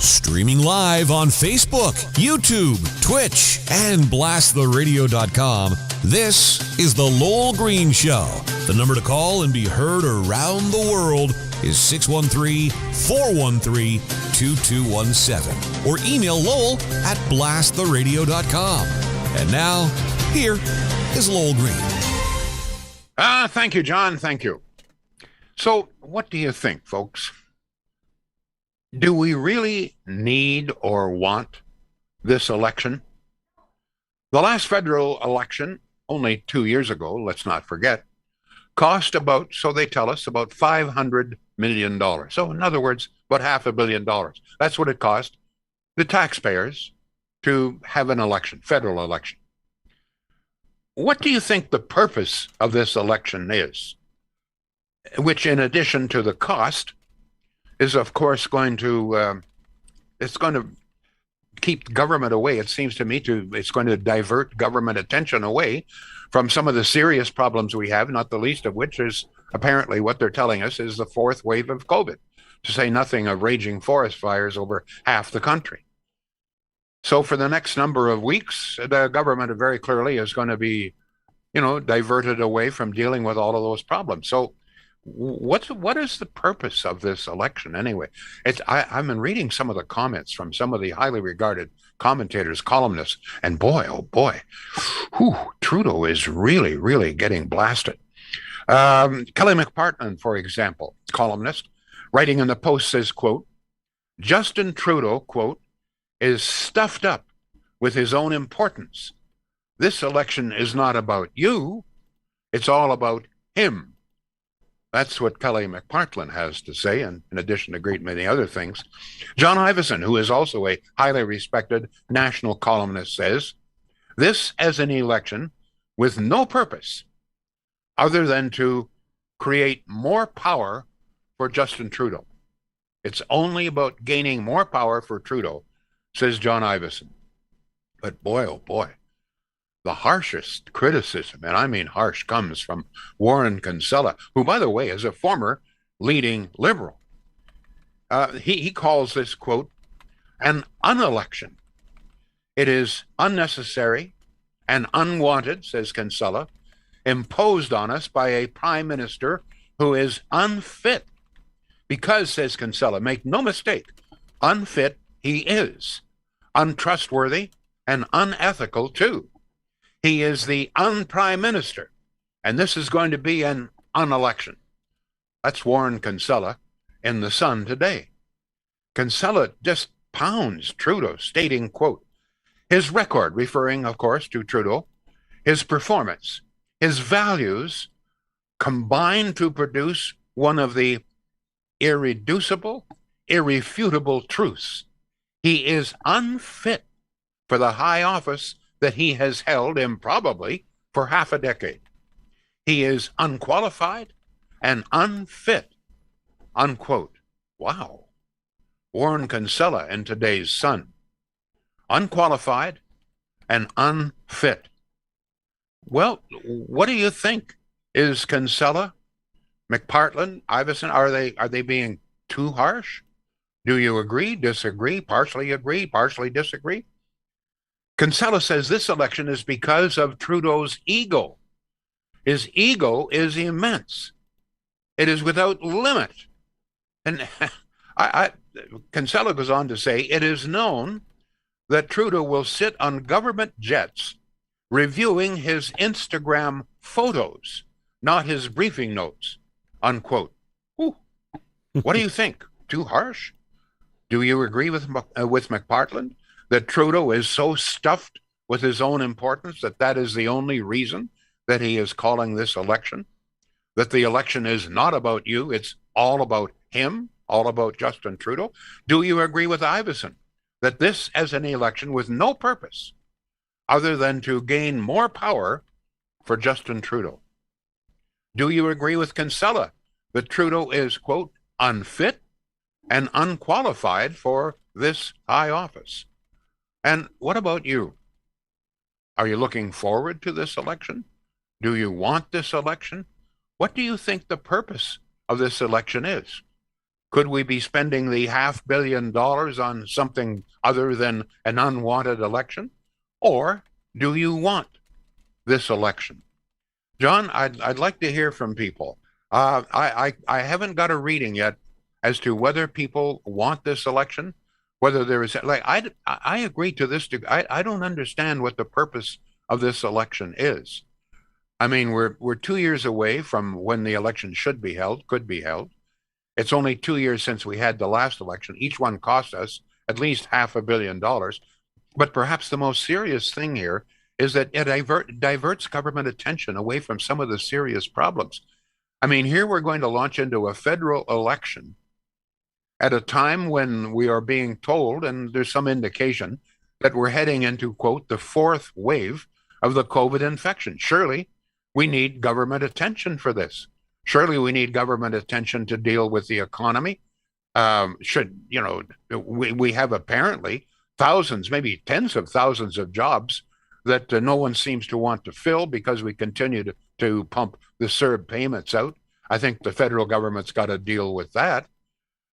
Streaming live on Facebook, YouTube, Twitch, and blasttheradio.com, this is The Lowell Green Show. The number to call and be heard around the world is 613-413-2217. Or email Lowell at blasttheradio.com. And now, here is Lowell Green. Thank you, John. Thank you. So, what do you think, folks? Do we really need or want this election? The last federal election, only 2 years ago, let's not forget, cost about, so they tell us, about $500 million. So, in other words, about $500 million. That's what it cost the taxpayers to have an election, federal election. What do you think the purpose of this election is? Which, in addition to the cost, is of course going to keep government away. It seems to me it's going to divert government attention away from some of the serious problems we have, not the least of which is apparently what they're telling us is the fourth wave of COVID, to say nothing of raging forest fires over half the country. So for the next number of weeks, the government very clearly is going to be, diverted away from dealing with all of those problems. So what is the purpose of this election anyway? I've been reading some of the comments from some of the highly regarded commentators, columnists, and boy, oh boy, Trudeau is really, really getting blasted. Kelly McPartland, for example, columnist, writing in the Post says, quote, Justin Trudeau, quote, is stuffed up with his own importance. This election is not about you. It's all about him. That's what Kelly McPartland has to say, and in addition to a great many other things. John Iveson, who is also a highly respected national columnist, says, this as an election with no purpose other than to create more power for Justin Trudeau. It's only about gaining more power for Trudeau, says John Iveson. But boy, oh boy, the harshest criticism, and I mean harsh, comes from Warren Kinsella, who, by the way, is a former leading Liberal. He calls this, quote, an unelection. It is unnecessary and unwanted, says Kinsella, imposed on us by a prime minister who is unfit. Because, says Kinsella, make no mistake, unfit he is, untrustworthy and unethical too. He is the un-prime minister, and this is going to be an unelection. That's Warren Kinsella in The Sun today. Kinsella just pounds Trudeau, stating, quote, his record, referring, of course, to Trudeau, his performance, his values combine to produce one of the irreducible, irrefutable truths. He is unfit for the high office that he has held improbably for half a decade. He is unqualified and unfit, unquote. Wow. Warren Kinsella in today's Sun. Unqualified and unfit. Well, what do you think? Is Kinsella, McPartland, Iveson, are they being too harsh? Do you agree, disagree, partially disagree? Kinsella says this election is because of Trudeau's ego. His ego is immense. It is without limit. And Kinsella goes on to say, it is known that Trudeau will sit on government jets reviewing his Instagram photos, not his briefing notes, unquote. Ooh. What do you think? Too harsh? Do you agree with McPartland that Trudeau is so stuffed with his own importance that is the only reason that he is calling this election? That the election is not about you, it's all about him, all about Justin Trudeau? Do you agree with Iveson that this as an election with no purpose other than to gain more power for Justin Trudeau? Do you agree with Kinsella that Trudeau is, quote, unfit and unqualified for this high office? And what about you? Are you looking forward to this election? Do you want this election? What do you think the purpose of this election is? Could we be spending the $500 million on something other than an unwanted election? Or do you want this election? John, I'd like to hear from people. I haven't got a reading yet as to whether people want this election, whether there is like I agree to this degree. I don't understand what the purpose of this election is. I mean, we're 2 years away from when the election should be held, could be held. It's only 2 years since we had the last election. Each one cost us at least $500 million. But perhaps the most serious thing here is that it diverts government attention away from some of the serious problems. I mean, here we're going to launch into a federal election at a time when we are being told, and there's some indication, that we're heading into, quote, the fourth wave of the COVID infection. Surely we need government attention for this. Surely we need government attention to deal with the economy. We have apparently thousands, maybe tens of thousands of jobs that no one seems to want to fill because we continue to pump the CERB payments out. I think the federal government's got to deal with that.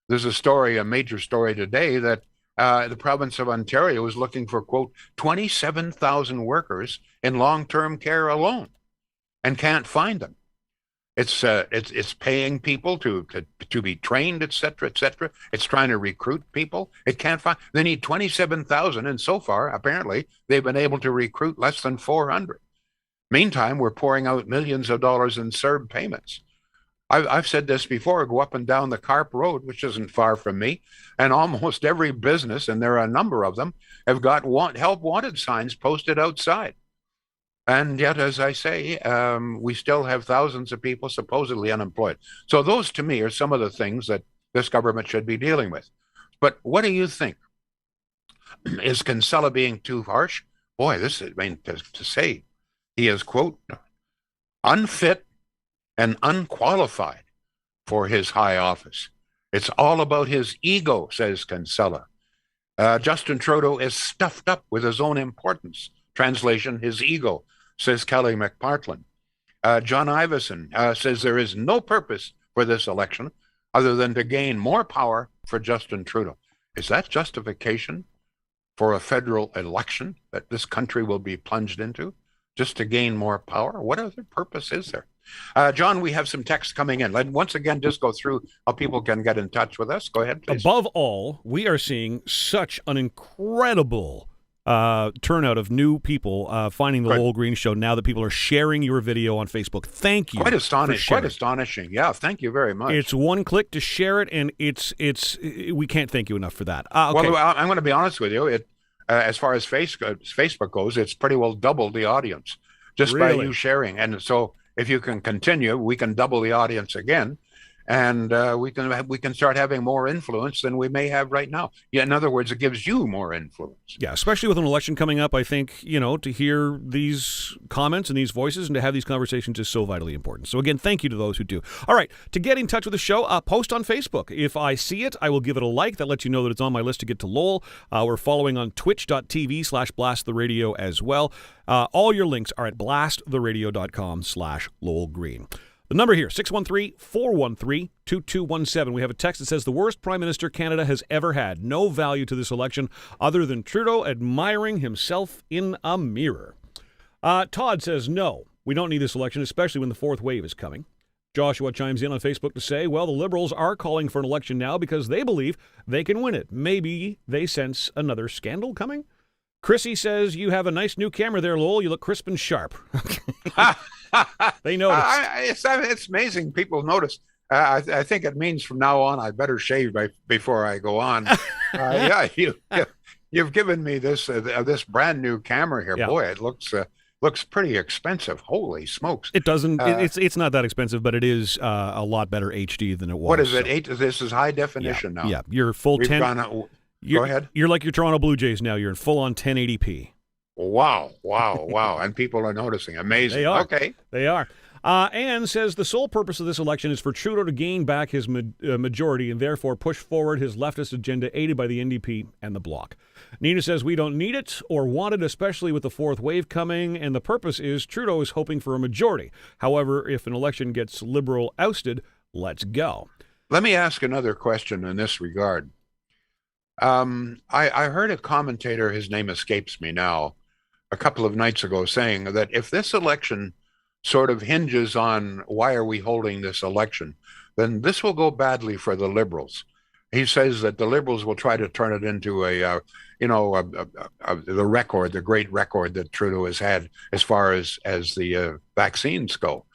There's a major story today that the province of Ontario is looking for, quote, 27,000 workers in long-term care alone and can't find them. It's paying people to be trained, et cetera, et cetera. It's trying to recruit people. It can't find. They need 27,000, and so far, apparently, they've been able to recruit less than 400. Meantime, we're pouring out millions of dollars in CERB payments. I've said this before. Go up and down the Carp Road, which isn't far from me, and almost every business, and there are a number of them, have got help wanted signs posted outside. And yet, as I say, we still have thousands of people supposedly unemployed. So those, to me, are some of the things that this government should be dealing with. But what do you think? Is Kinsella being too harsh? Boy, to say he is, quote, unfit and unqualified for his high office. It's all about his ego, says Kinsella. Justin Trudeau is stuffed up with his own importance. Translation, his ego, says Kelly McPartland. John Ivison says there is no purpose for this election other than to gain more power for Justin Trudeau. Is that justification for a federal election that this country will be plunged into? Just to gain more power? What other purpose is there? John, we have some text coming in. Let's once again just go through how people can get in touch with us. Go ahead, please. Above all, we are seeing such an incredible turnout of new people finding the Lowell Green Show now that people are sharing your video on Facebook. Thank you. Quite astonishing. Yeah, thank you very much. It's one click to share it, and we can't thank you enough for that. Okay. Well, I'm going to be honest with you. As far as Facebook goes, it's pretty well doubled the audience just by you sharing. And so if you can continue, we can double the audience again. And we can start having more influence than we may have right now. Yeah, in other words, it gives you more influence. Yeah, especially with an election coming up, I think, to hear these comments and these voices and to have these conversations is so vitally important. So again, thank you to those who do. All right, to get in touch with the show, post on Facebook. If I see it, I will give it a like. That lets you know that it's on my list to get to Lowell. We're following on twitch.tv/blasttheradio as well. All your links are at blasttheradio.com/Lowell Green. The number here, 613-413-2217. We have a text that says, the worst prime minister Canada has ever had. No value to this election other than Trudeau admiring himself in a mirror. Todd says, no, we don't need this election, especially when the fourth wave is coming. Joshua chimes in on Facebook to say, well, the Liberals are calling for an election now because they believe they can win it. Maybe they sense another scandal coming? Chrissy says, you have a nice new camera there, Lowell. You look crisp and sharp. They noticed. It's amazing people notice. I think it means from now on I better shave before I go on. You've given me this brand new camera here. Yeah. Boy, it looks pretty expensive. Holy smokes! It doesn't. It's not that expensive, but it is a lot better HD than it was. What is it? This is high definition now. Yeah, you're full 10. Go ahead. You're like your Toronto Blue Jays now. You're in full on 1080p. Wow. And people are noticing. Amazing. They are. Okay. They are. Anne says the sole purpose of this election is for Trudeau to gain back his majority and therefore push forward his leftist agenda aided by the NDP and the Bloc. Nina says we don't need it or want it, especially with the fourth wave coming, and the purpose is Trudeau is hoping for a majority. However, if an election gets Liberal ousted, let's go. Let me ask another question in this regard. I heard a commentator, his name escapes me now, a couple of nights ago saying that if this election sort of hinges on why are we holding this election, then this will go badly for the Liberals. He says that the Liberals will try to turn it into the record, the great record that Trudeau has had as far as the vaccines go.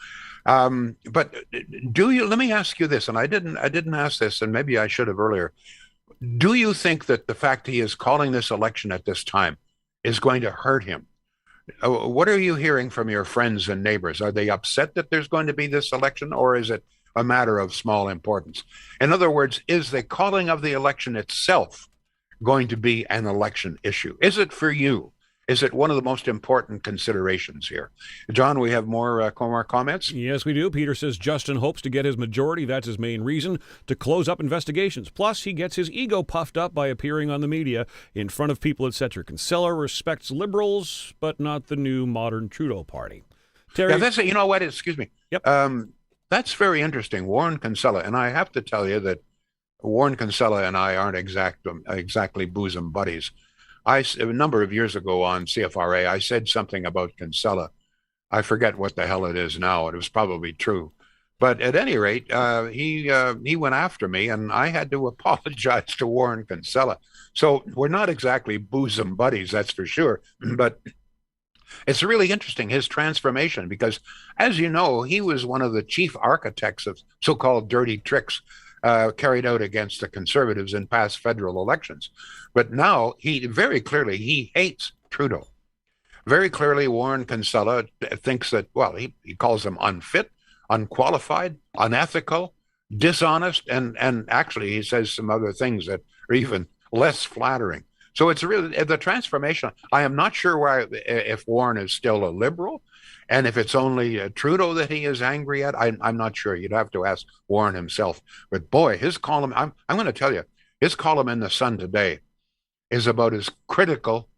But let me ask you this, and I didn't ask this, and maybe I should have earlier. Do you think that the fact he is calling this election at this time is going to hurt him? What are you hearing from your friends and neighbors? Are they upset that there's going to be this election, or is it a matter of small importance? In other words, is the calling of the election itself going to be an election issue? Is it for you? Is it one of the most important considerations here? John, we have more comments? Yes, we do. Peter says Justin hopes to get his majority. That's his main reason, to close up investigations. Plus, he gets his ego puffed up by appearing on the media in front of people, etc. Kinsella respects Liberals, but not the new modern Trudeau party. Terry? Yeah, that's it. You know what? Excuse me. Yep. That's very interesting. Warren Kinsella, and I have to tell you that Warren Kinsella and I aren't exactly bosom buddies. A number of years ago on CFRA, I said something about Kinsella. I forget what the hell it is now. It was probably true. But at any rate, he went after me, and I had to apologize to Warren Kinsella. So we're not exactly bosom buddies, that's for sure. But it's really interesting, his transformation, because, as you know, he was one of the chief architects of so-called dirty tricks carried out against the Conservatives in past federal elections. But now he hates Trudeau. Very clearly, Warren Kinsella thinks that, well, he calls him unfit, unqualified, unethical, dishonest, and actually he says some other things that are even less flattering. So it's really the transformation. I am not sure if Warren is still a Liberal, and if it's only Trudeau that he is angry at. I'm not sure. You'd have to ask Warren himself. But boy, his column, I'm going to tell you, his column in the Sun today is about as critical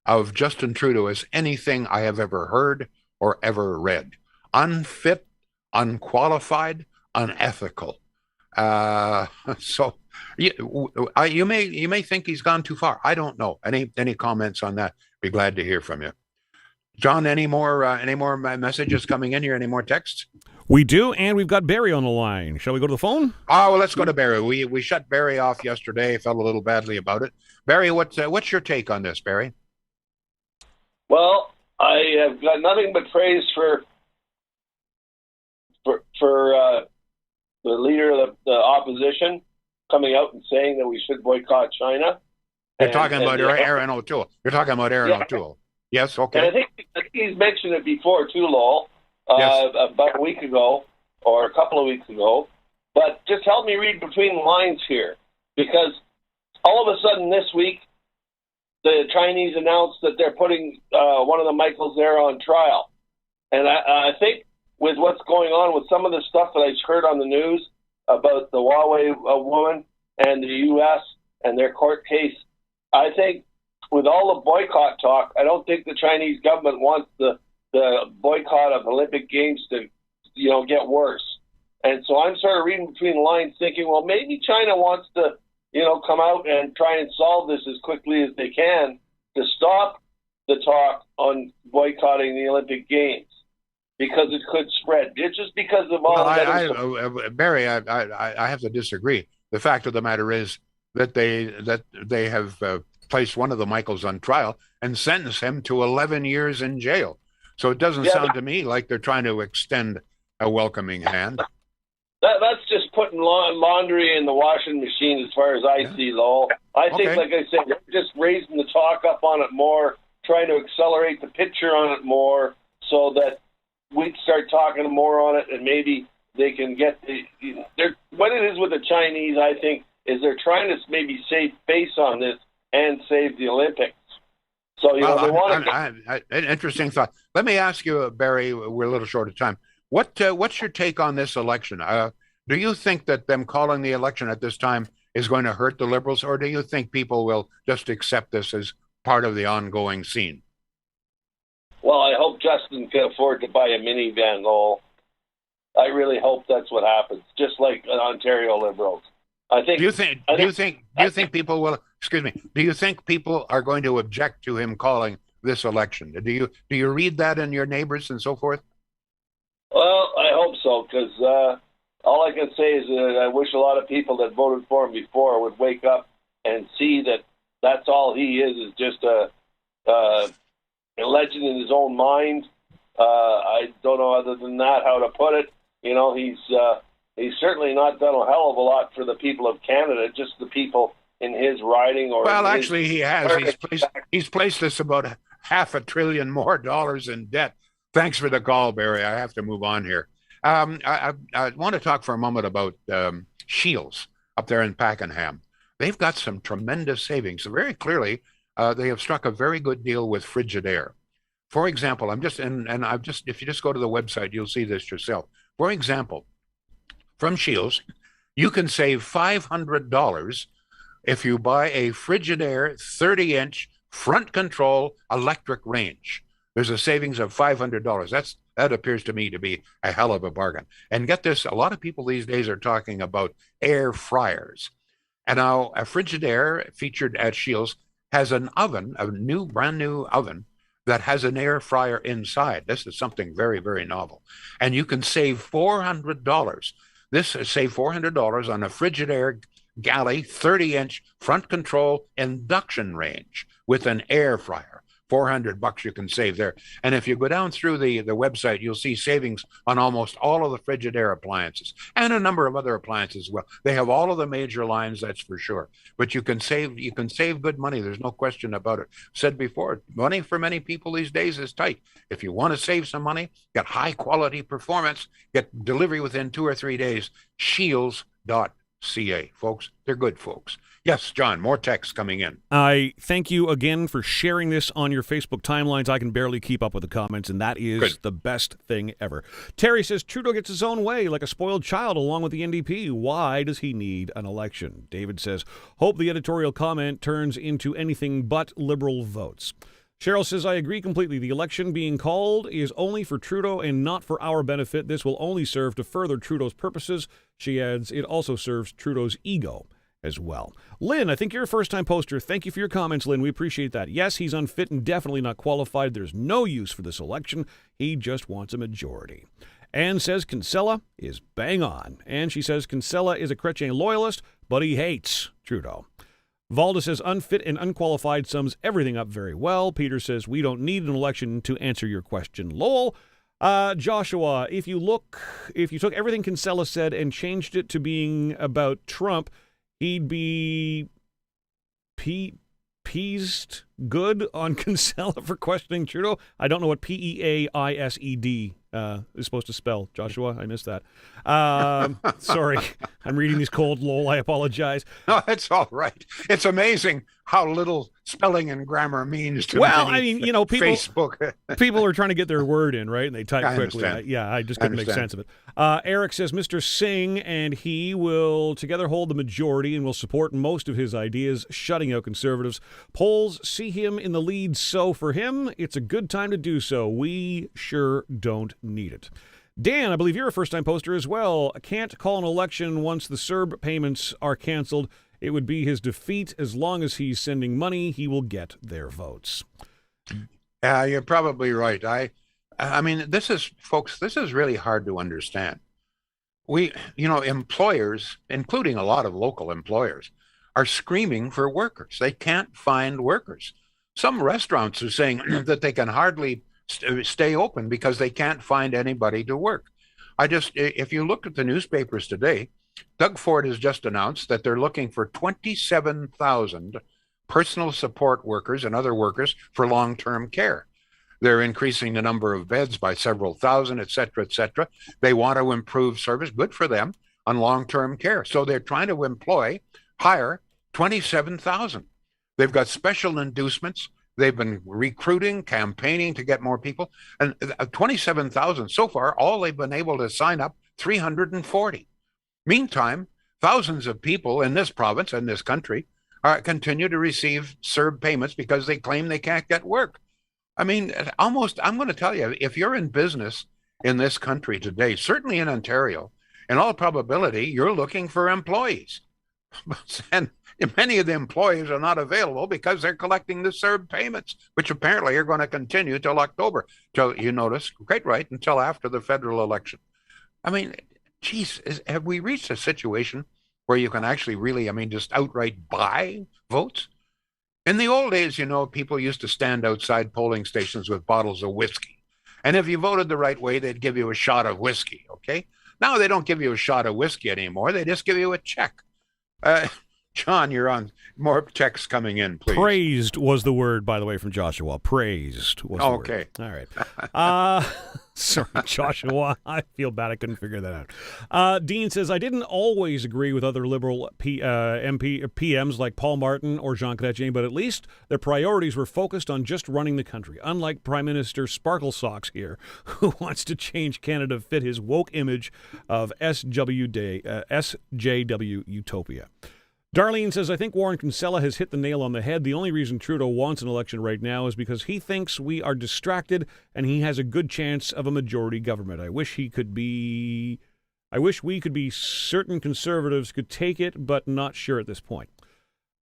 of Justin Trudeau as anything I have ever heard or ever read. Unfit, unqualified, unethical. So you may think he's gone too far. I don't know. Any comments on that? Be glad to hear from you. John, any more messages coming in here? Any more texts? We do, and we've got Barry on the line. Shall we go to the phone? Oh, well, let's go to Barry. We shut Barry off yesterday. Felt a little badly about it. Barry, what's your take on this, Barry? Well, I have got nothing but praise for the leader of the opposition coming out and saying that we should boycott China. You're talking about Aaron O'Toole. You're talking about Aaron O'Toole. Yes, okay. And I think he's mentioned it before too, Lowell, yes. About a week ago or a couple of weeks ago. But just help me read between the lines here, because all of a sudden this week, the Chinese announced that they're putting one of the Michaels there on trial. And I think with what's going on with some of the stuff that I heard on the news about the Huawei woman and the U.S. and their court case, I think with all the boycott talk, I don't think the Chinese government wants the boycott of Olympic Games to, get worse. And so I'm sort of reading between the lines thinking, well, maybe China wants to, come out and try and solve this as quickly as they can to stop the talk on boycotting the Olympic Games, because it could spread. It's just because of all Barry, I have to disagree. The fact of the matter is that they have placed one of the Michaels on trial and sentenced him to 11 years in jail. So it doesn't sound to me like they're trying to extend a welcoming hand. That's just putting laundry in the washing machine as far as I see, Lowell. I think, like I said, they're just raising the talk up on it more, trying to accelerate the picture on it more so that we'd start talking more on it, and maybe they can get what it is with the Chinese, I think, is they're trying to maybe save face on this and save the Olympics. So, they want to... An interesting thought. Let me ask you, Barry, we're a little short of time. What's your take on this election? Do you think that them calling the election at this time is going to hurt the Liberals, or do you think people will just accept this as part of the ongoing scene? Well, I hope Justin can afford to buy a minivan, Lowell. I really hope that's what happens, just like Ontario Liberals. I think. Do you think people will? Excuse me. Do you think people are going to object to him calling this election? Do you read that in your neighbors and so forth? Well, I hope so, because all I can say is that I wish a lot of people that voted for him before would wake up and see that that's all he is just a legend in his own mind. I don't know other than that how to put it. You know, he's certainly not done a hell of a lot for the people of Canada, just the people in his riding. Or well, actually, he has. He's placed us about $500 billion more in debt. Thanks for the call, Barry. I have to move on here. I want to talk for a moment about Shields up there in Pakenham. They've got some tremendous savings. So very clearly, they have struck a very good deal with Frigidaire. For example, if you just go to the website, you'll see this yourself. For example, from Shields, you can save $500 if you buy a Frigidaire 30-inch front control electric range. There's a savings of $500. That appears to me to be a hell of a bargain. And get this, a lot of people these days are talking about air fryers. And now a Frigidaire featured at Shields has an oven, brand new oven that has an air fryer inside. This is something very, very novel. And you can save $400. Save $400 on a Frigidaire Galley 30-inch front control induction range with an air fryer. $400 you can save there. And if you go down through the website, you'll see savings on almost all of the Frigidaire appliances and a number of other appliances as well. They have all of the major lines, that's for sure. But you can save good money. There's no question about it. Said before, money for many people these days is tight. If you want to save some money, get high quality performance, get delivery within 2 or 3 days, shields.ca, folks. They're good folks. Yes, John, more texts coming in. I thank you again for sharing this on your Facebook timelines. I can barely keep up with the comments, and that is good. The best thing ever. Terry says, Trudeau gets his own way like a spoiled child along with the NDP. Why does he need an election? David says, hope the editorial comment turns into anything but Liberal votes. Cheryl says, I agree completely. The election being called is only for Trudeau and not for our benefit. This will only serve to further Trudeau's purposes. She adds, it also serves Trudeau's ego as well. Lynn, I think you're a first-time poster. Thank you for your comments, Lynn. We appreciate that. Yes, he's unfit and definitely not qualified. There's no use for this election. He just wants a majority. Anne says Kinsella is bang on. And she says Kinsella is a Chrétien loyalist, but he hates Trudeau. Valda says unfit and unqualified sums everything up very well. Peter says we don't need an election to answer your question, Lowell. Joshua, if you took everything Kinsella said and changed it to being about Trump, he'd be peased good on Kinsella for questioning Trudeau. I don't know what P-E-A-I-S-E-D is supposed to spell. Joshua, I missed that. Sorry, I'm reading these cold, lol. I apologize. No, it's all right. It's amazing how little spelling and grammar means to Facebook. People are trying to get their word in, right? And they type quickly. I just couldn't make sense of it. Eric says Mr. Singh and he will together hold the majority and will support most of his ideas, shutting out Conservatives. Polls see him in the lead, so for him, it's a good time to do so. We sure don't need it. Dan, I believe you're a first-time poster as well. Can't call an election once the CERB payments are canceled. It would be his defeat. As long as he's sending money, he will get their votes. You're probably right. I mean, this is really hard to understand. Employers, including a lot of local employers, are screaming for workers. They can't find workers. Some restaurants are saying that they can hardly stay open because they can't find anybody to work. If you look at the newspapers today, Doug Ford has just announced that they're looking for 27,000 personal support workers and other workers for long-term care. They're increasing the number of beds by several thousand, et cetera, et cetera. They want to improve service, good for them, on long-term care. So they're trying to hire 27,000. They've got special inducements. They've been recruiting, campaigning to get more people. And 27,000 so far, all they've been able to sign up, 340. Meantime, thousands of people in this province and this country continue to receive CERB payments because they claim they can't get work. I mean, I'm going to tell you, if you're in business in this country today, certainly in Ontario, in all probability, you're looking for employees. And many of the employees are not available because they're collecting the CERB payments, which apparently are going to continue till October, till, you notice, quite right, until after the federal election. I mean, geez, have we reached a situation where you can actually really, just outright buy votes? In the old days, people used to stand outside polling stations with bottles of whiskey. And if you voted the right way, they'd give you a shot of whiskey, okay? Now they don't give you a shot of whiskey anymore. They just give you a check. John, you're on. More checks coming in, please. Praised was the word, by the way, from Joshua. Praised was the word. Okay. All right. Sorry, Joshua. I feel bad I couldn't figure that out. Dean says, I didn't always agree with other Liberal PMs like Paul Martin or Jean Chrétien, but at least their priorities were focused on just running the country, unlike Prime Minister Sparkle Socks here, who wants to change Canada to fit his woke image of SJW utopia. Darlene says, I think Warren Kinsella has hit the nail on the head. The only reason Trudeau wants an election right now is because he thinks we are distracted and he has a good chance of a majority government. I wish we could be certain Conservatives could take it, but not sure at this point.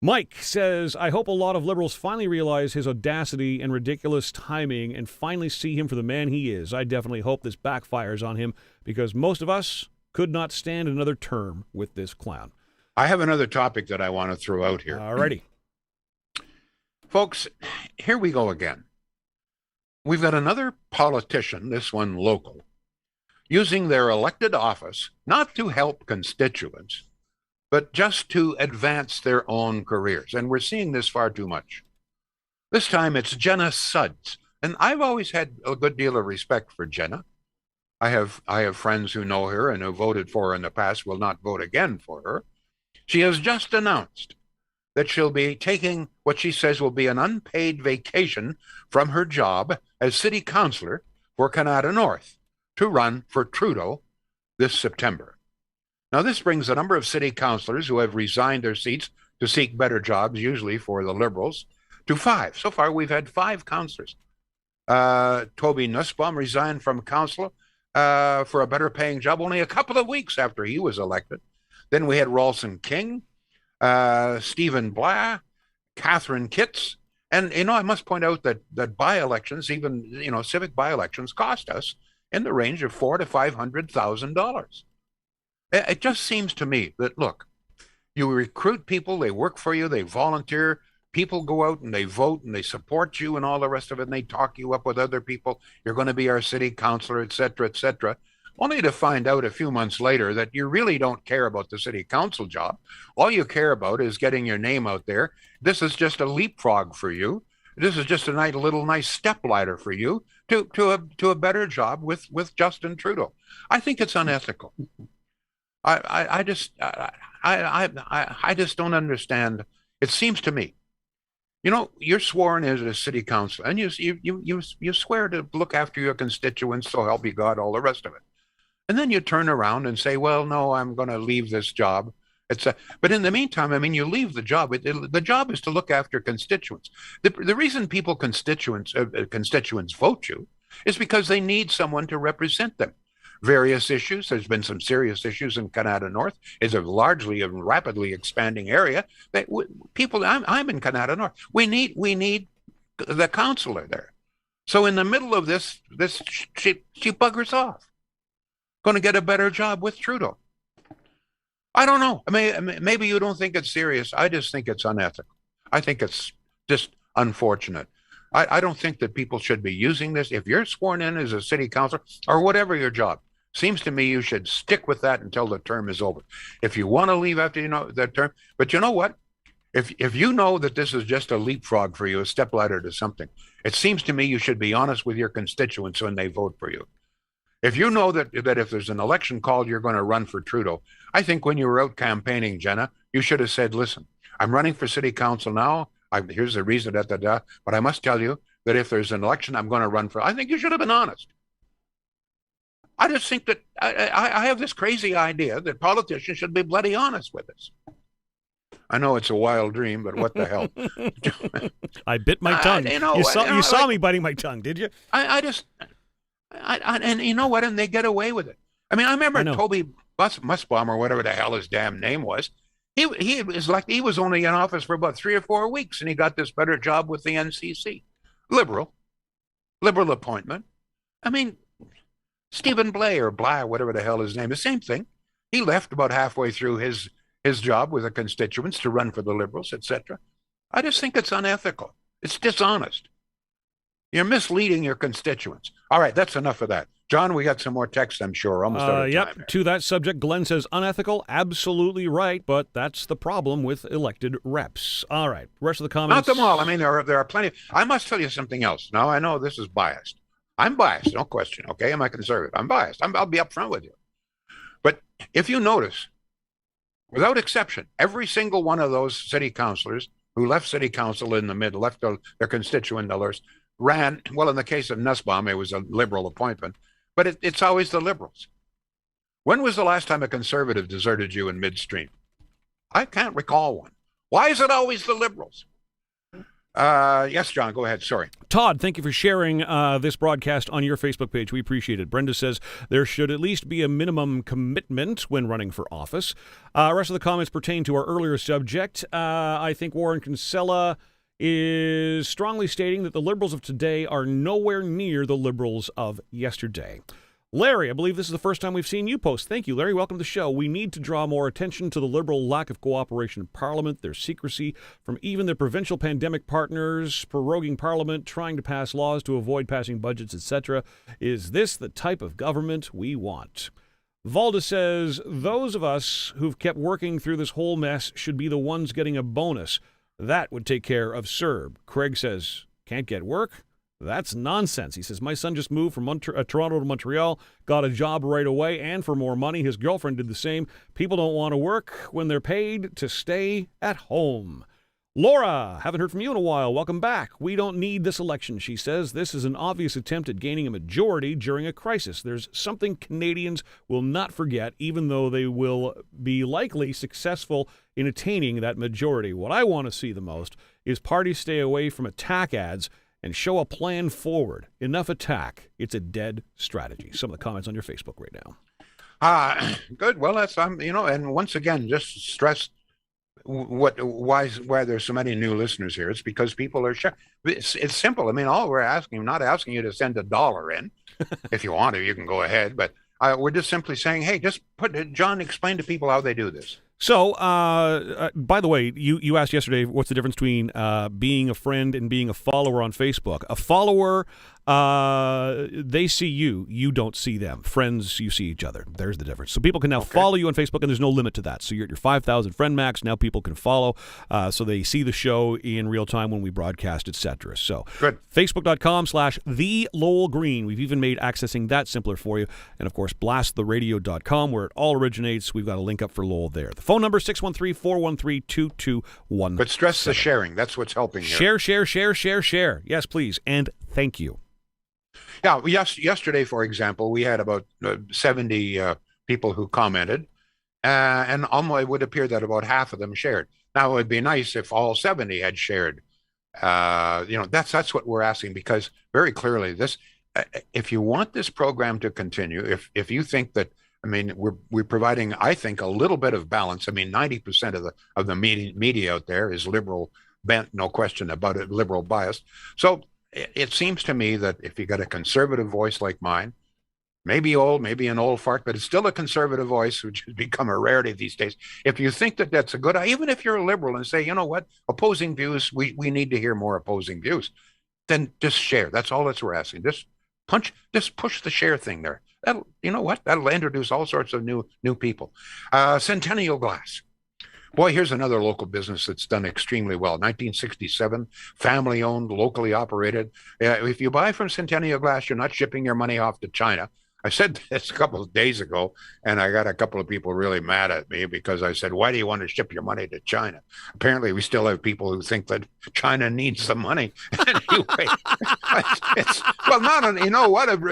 Mike says, I hope a lot of Liberals finally realize his audacity and ridiculous timing and finally see him for the man he is. I definitely hope this backfires on him because most of us could not stand another term with this clown. I have another topic that I want to throw out here. All righty. Folks, here we go again. We've got another politician, this one local, using their elected office not to help constituents, but just to advance their own careers. And we're seeing this far too much. This time it's Jenna Sudds. And I've always had a good deal of respect for Jenna. I have friends who know her and who voted for her in the past, will not vote again for her. She has just announced that she'll be taking what she says will be an unpaid vacation from her job as city councillor for Canada North to run for Trudeau this September. Now, this brings the number of city councillors who have resigned their seats to seek better jobs, usually for the Liberals, to 5. So far, we've had 5 councillors. Toby Nussbaum resigned from council for a better paying job only a couple of weeks after he was elected. Then we had Ralston King, Stephen Blah, Catherine Kitts. And, I must point out that by-elections, even, civic by-elections cost us in the range of $400,000 to $500,000. It just seems to me that, look, you recruit people, they work for you, they volunteer, people go out and they vote and they support you and all the rest of it, and they talk you up with other people. You're going to be our city councillor, et cetera, only to find out a few months later that you really don't care about the city council job. All you care about is getting your name out there. This is just a leapfrog for you. This is just a nice step ladder for you to a better job with Justin Trudeau. I think it's unethical. I just don't understand. It seems to me, you're sworn as a city council, and you swear to look after your constituents, so help you God, all the rest of it. And then you turn around and say, well, no, I'm going to leave this job. But in the meantime, you leave the job. The job is to look after constituents. The reason constituents vote you is because they need someone to represent them. Various issues. There's been some serious issues in Canada North. It's a largely and rapidly expanding area. I'm in Canada North. We need the councillor there. So in the middle of this, she buggers off. Going to get a better job with Trudeau. I don't know. Maybe you don't think it's serious. I just think it's unethical. I think it's just unfortunate. I don't think that people should be using this. If you're sworn in as a city councillor or whatever your job, seems to me you should stick with that until the term is over. If you want to leave after that term, but you know what? If you know that this is just a leapfrog for you, a stepladder to something, it seems to me you should be honest with your constituents when they vote for you. If you know that if there's an election called, you're going to run for Trudeau, I think when you were out campaigning, Jenna, you should have said, listen, I'm running for city council now. Here's the reason, but I must tell you that if there's an election, I'm going to run for. I think you should have been honest. I just think that I have this crazy idea that politicians should be bloody honest with us. I know it's a wild dream, but what the hell? I bit my tongue. You saw me biting my tongue, did you? And you know what? And they get away with it. I mean, I remember I know. Toby Musbaum, or whatever the hell his damn name was. He was like, he was only in office for about 3 or 4 weeks, and he got this better job with the NCC. Liberal, liberal appointment. I mean, Stephen Blay or Bly, whatever the hell his name is, same thing. He left about halfway through his job with the constituents to run for the Liberals, etc. I just think it's unethical. It's dishonest. You're misleading your constituents. All right, that's enough of that. John, we got some more text, I'm sure. Almost out of time. Yep. Here. To that subject, Glenn says unethical. Absolutely right, but that's the problem with elected reps. All right. Rest of the comments. Not them all. I mean, there are plenty. I must tell you something else. Now, I know this is biased. I'm biased, no question. Okay, am I conservative? I'm biased. I'll be upfront with you. But if you notice, without exception, every single one of those city councilors who left city council in the middle, left their constituent dollars, ran. Well, in the case of Nussbaum, it was a Liberal appointment. But it's always the Liberals. When was the last time a conservative deserted you in midstream? I can't recall one. Why is it always the Liberals? Yes, John, go ahead. Sorry. Todd, thank you for sharing this broadcast on your Facebook page. We appreciate it. Brenda says there should at least be a minimum commitment when running for office. Rest of the comments pertain to our earlier subject. I think Warren Kinsella is strongly stating that the Liberals of today are nowhere near the Liberals of yesterday. Larry, I believe this is the first time we've seen you post. Thank you, Larry. Welcome to the show. We need to draw more attention to the Liberal lack of cooperation in Parliament, their secrecy from even their provincial pandemic partners, proroguing Parliament, trying to pass laws to avoid passing budgets, etc. Is this the type of government we want? Valda says, those of us who've kept working through this whole mess should be the ones getting a bonus. That would take care of CERB. Craig says, can't get work? That's nonsense. He says, my son just moved from Toronto to Montreal, got a job right away, and for more money. His girlfriend did the same. People don't want to work when they're paid to stay at home. Laura, haven't heard from you in a while. Welcome back. We don't need this election, she says. This is an obvious attempt at gaining a majority during a crisis. There's something Canadians will not forget, even though they will be likely successful in attaining that majority. What I want to see the most is parties stay away from attack ads and show a plan forward. Enough attack. It's a dead strategy. Some of the comments on your Facebook right now. Good. Well, that's and once again, just stress why there's so many new listeners here. It's because people are it's simple. I mean, all we're asking, not asking you to send $1 in. If you want to, you can go ahead, but we're just simply saying, hey, just John, explain to people how they do this. So, by the way, you asked yesterday what's the difference between being a friend and being a follower on Facebook. A follower, they see you. You don't see them. Friends, you see each other. There's the difference. So people can now follow you on Facebook, and there's no limit to that. So you're at your 5,000 friend max. Now people can follow, so they see the show in real time when we broadcast, etc. So good. Facebook.com/The Lowell Green. We've even made accessing that simpler for you. And, of course, blasttheradio.com, where it all originates. We've got a link up for Lowell there. The phone number, 613-413-2217. But stress the sharing. That's what's helping here. Share. Yes, please. And thank you. Yeah, yesterday, for example, we had about 70 people who commented, and it would appear that about half of them shared. Now, it would be nice if all 70 had shared. That's what we're asking, because very clearly this, if you want this program to continue, if you think that, I mean, we're providing, I think, a little bit of balance. I mean, 90% of the media out there is liberal bent, no question about it, liberal biased. So it seems to me that if you got a conservative voice like mine, maybe an old fart, but it's still a conservative voice, which has become a rarity these days. If you think that that's a good idea, even if you're a liberal and say, you know what, opposing views, we need to hear more opposing views, then just share. That's all we're asking. Just push the share thing there. That'll introduce all sorts of new people. Centennial Glass. Boy, here's another local business that's done extremely well. 1967, family-owned, locally operated. If you buy from Centennial Glass, you're not shipping your money off to China. I said this a couple of days ago, and I got a couple of people really mad at me because I said, why do you want to ship your money to China? Apparently, we still have people who think that China needs the money. Anyway,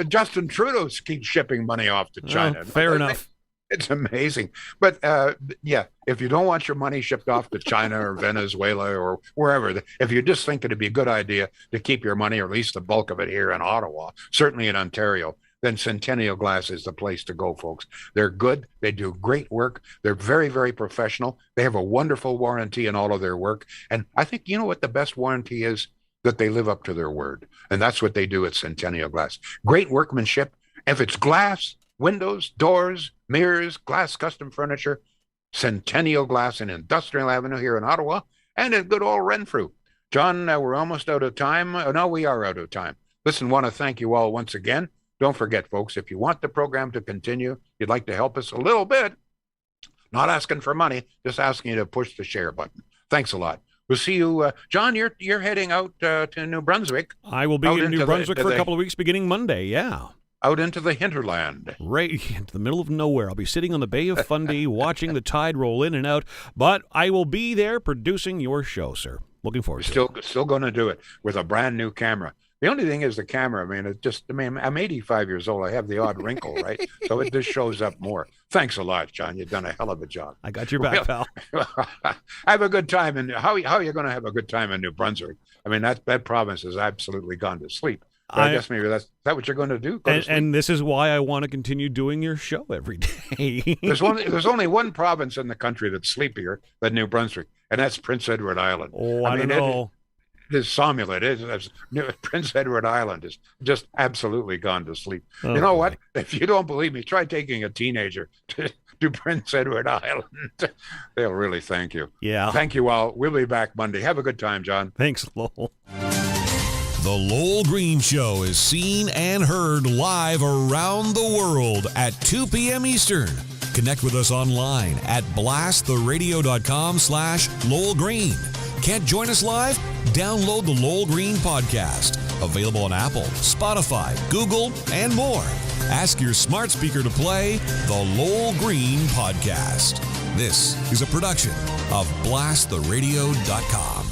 Justin Trudeau keeps shipping money off to China. Fair enough. It's amazing. But if you don't want your money shipped off to China or Venezuela or wherever, if you just think it'd be a good idea to keep your money, or at least the bulk of it, here in Ottawa, certainly in Ontario, then Centennial Glass is the place to go, folks. They're good. They do great work. They're very, very professional. They have a wonderful warranty in all of their work. And I think, you know what the best warranty is? That they live up to their word. And that's what they do at Centennial Glass. Great workmanship. If it's glass, windows, doors, mirrors, glass custom furniture, Centennial Glass in Industrial Avenue here in Ottawa, and in good old Renfrew. John, we're almost out of time. No, we are out of time. Listen, want to thank you all once again. Don't forget, folks, if you want the program to continue, you'd like to help us a little bit, not asking for money, just asking you to push the share button. Thanks a lot. We'll see you, John. You're heading out to New Brunswick. I will be in New Brunswick for a couple of weeks, beginning Monday. Yeah, out into the hinterland, right into the middle of nowhere. I'll be sitting on the Bay of Fundy, watching the tide roll in and out. But I will be there producing your show, sir. Looking forward to it. Still going to do it with a brand new camera. The only thing is the camera. I'm 85 years old. I have the odd wrinkle, right? So it just shows up more. Thanks a lot, John. You've done a hell of a job. I got your back, pal. Have a good time. And how are you going to have a good time in New Brunswick? I mean, that province has absolutely gone to sleep. I guess maybe is that what you're going to do? And this is why I want to continue doing your show every day. There's only one province in the country that's sleepier than New Brunswick, and that's Prince Edward Island. Oh, I don't know. It is somnolent. Prince Edward Island is just absolutely gone to sleep. You know what? If you don't believe me, try taking a teenager to Prince Edward Island. They'll really thank you. Yeah. Thank you all. We'll be back Monday. Have a good time, John. Thanks, Lowell. The Lowell Green Show is seen and heard live around the world at 2 p.m. Eastern. Connect with us online at blasttheradio.com/Lowell Green. Can't join us live? Download the Lowell Green podcast. Available on Apple, Spotify, Google, and more. Ask your smart speaker to play the Lowell Green podcast. This is a production of blasttheradio.com.